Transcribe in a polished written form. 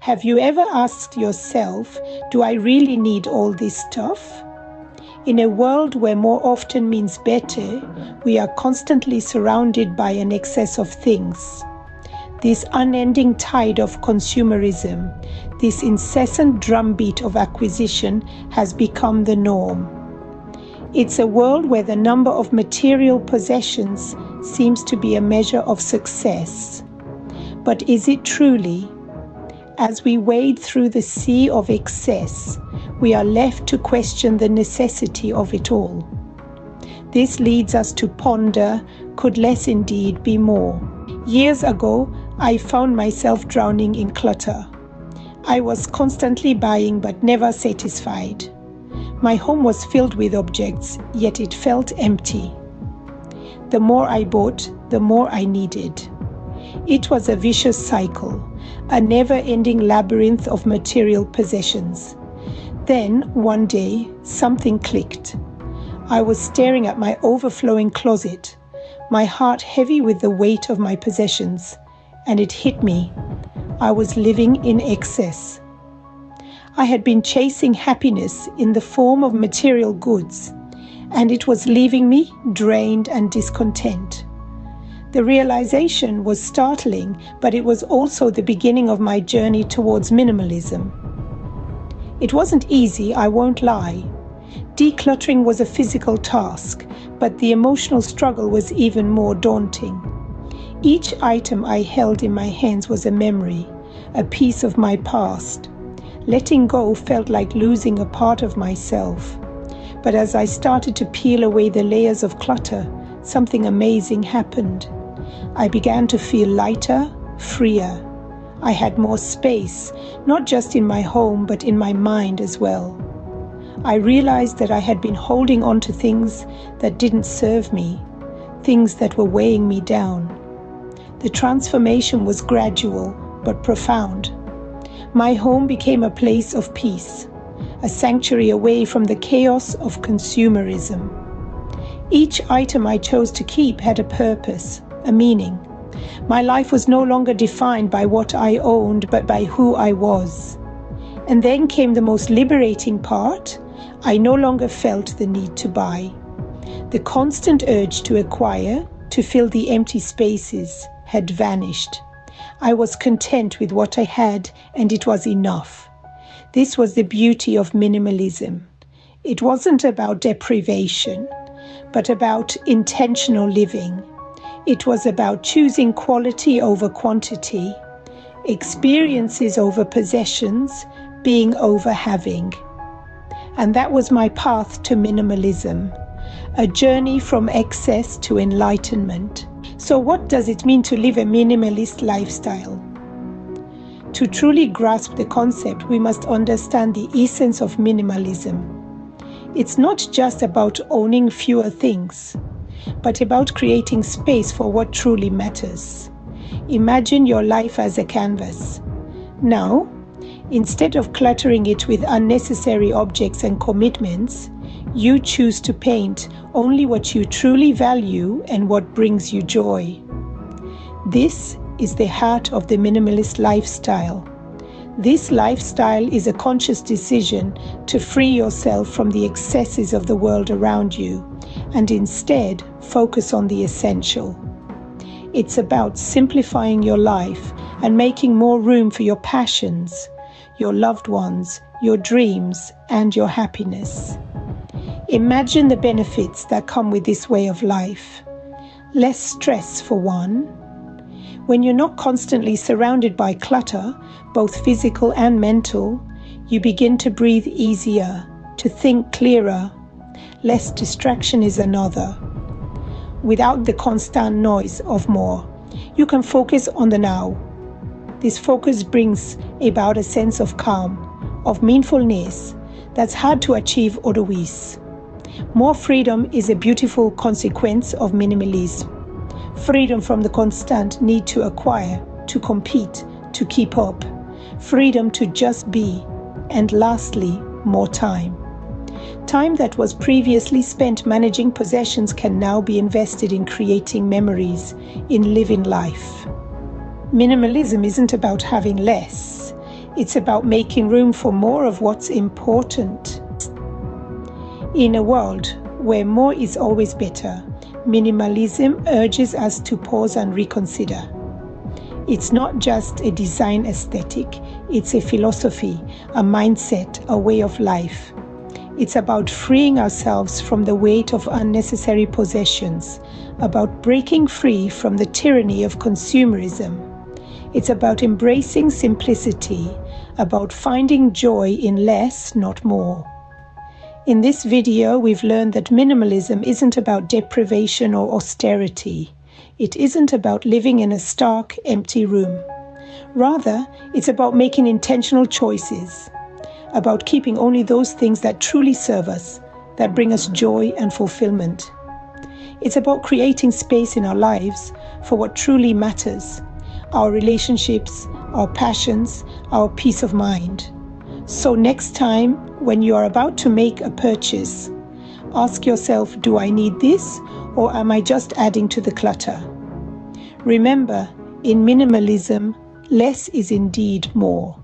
Have you ever asked yourself, do I really need all this stuff? In a world where more often means better, we are constantly surrounded by an excess of things. This unending tide of consumerism, this incessant drumbeat of acquisition has become the norm. It's a world where the number of material possessions seems to be a measure of success. But is it truly? As we wade through the sea of excess, we are left to question the necessity of it all. This leads us to ponder, could less indeed be more? Years ago, I found myself drowning in clutter. I was constantly buying but never satisfied. My home was filled with objects, yet it felt empty. The more I bought, the more I needed. It was a vicious cycle, a never-ending labyrinth of material possessions. Then, one day, something clicked. I was staring at my overflowing closet, my heart heavy with the weight of my possessions, and it hit me. I was living in excess. I had been chasing happiness in the form of material goods, and it was leaving me drained and discontent. The realization was startling, but it was also the beginning of my journey towards minimalism. It wasn't easy, I won't lie. Decluttering was a physical task, but the emotional struggle was even more daunting. Each item I held in my hands was a memory, a piece of my past. Letting go felt like losing a part of myself. But as I started to peel away the layers of clutter, something amazing happened. I began to feel lighter, freer. I had more space, not just in my home, but in my mind as well. I realized that I had been holding on to things that didn't serve me, things that were weighing me down. The transformation was gradual, but profound. My home became a place of peace, a sanctuary away from the chaos of consumerism. Each item I chose to keep had a purpose, a meaning. My life was no longer defined by what I owned, but by who I was. And then came the most liberating part. I no longer felt the need to buy. The constant urge to acquire, to fill the empty spaces, had vanished. I was content with what I had, and it was enough. This was the beauty of minimalism. It wasn't about deprivation, but about intentional living. It was about choosing quality over quantity, experiences over possessions, being over having. And that was my path to minimalism, a journey from excess to enlightenment. So what does it mean to live a minimalist lifestyle? To truly grasp the concept, we must understand the essence of minimalism. It's not just about owning fewer things, but about creating space for what truly matters. Imagine your life as a canvas. Now, instead of cluttering it with unnecessary objects and commitments, you choose to paint only what you truly value and what brings you joy. This is the heart of the minimalist lifestyle. This lifestyle is a conscious decision to free yourself from the excesses of the world around you and instead focus on the essential. It's about simplifying your life and making more room for your passions, your loved ones, your dreams, and your happiness. Imagine the benefits that come with this way of life. Less stress, for one. When you're not constantly surrounded by clutter, both physical and mental, you begin to breathe easier, to think clearer. Less distraction is another. Without the constant noise of more, you can focus on the now. This focus brings about a sense of calm, of mindfulness that's hard to achieve otherwise. More freedom is a beautiful consequence of minimalism. Freedom from the constant need to acquire, to compete, to keep up. Freedom to just be. And lastly, more time. Time that was previously spent managing possessions can now be invested in creating memories, in living life. Minimalism isn't about having less. It's about making room for more of what's important. In a world where more is always better, minimalism urges us to pause and reconsider. It's not just a design aesthetic, it's a philosophy, a mindset, a way of life. It's about freeing ourselves from the weight of unnecessary possessions, about breaking free from the tyranny of consumerism. It's about embracing simplicity, about finding joy in less, not more. In this video, we've learned that minimalism isn't about deprivation or austerity. It isn't about living in a stark, empty room. Rather, it's about making intentional choices, about keeping only those things that truly serve us, that bring us joy and fulfillment. It's about creating space in our lives for what truly matters, our relationships, our passions, our peace of mind. So next time, when you are about to make a purchase, ask yourself, do I need this, or am I just adding to the clutter? Remember, in minimalism, less is indeed more.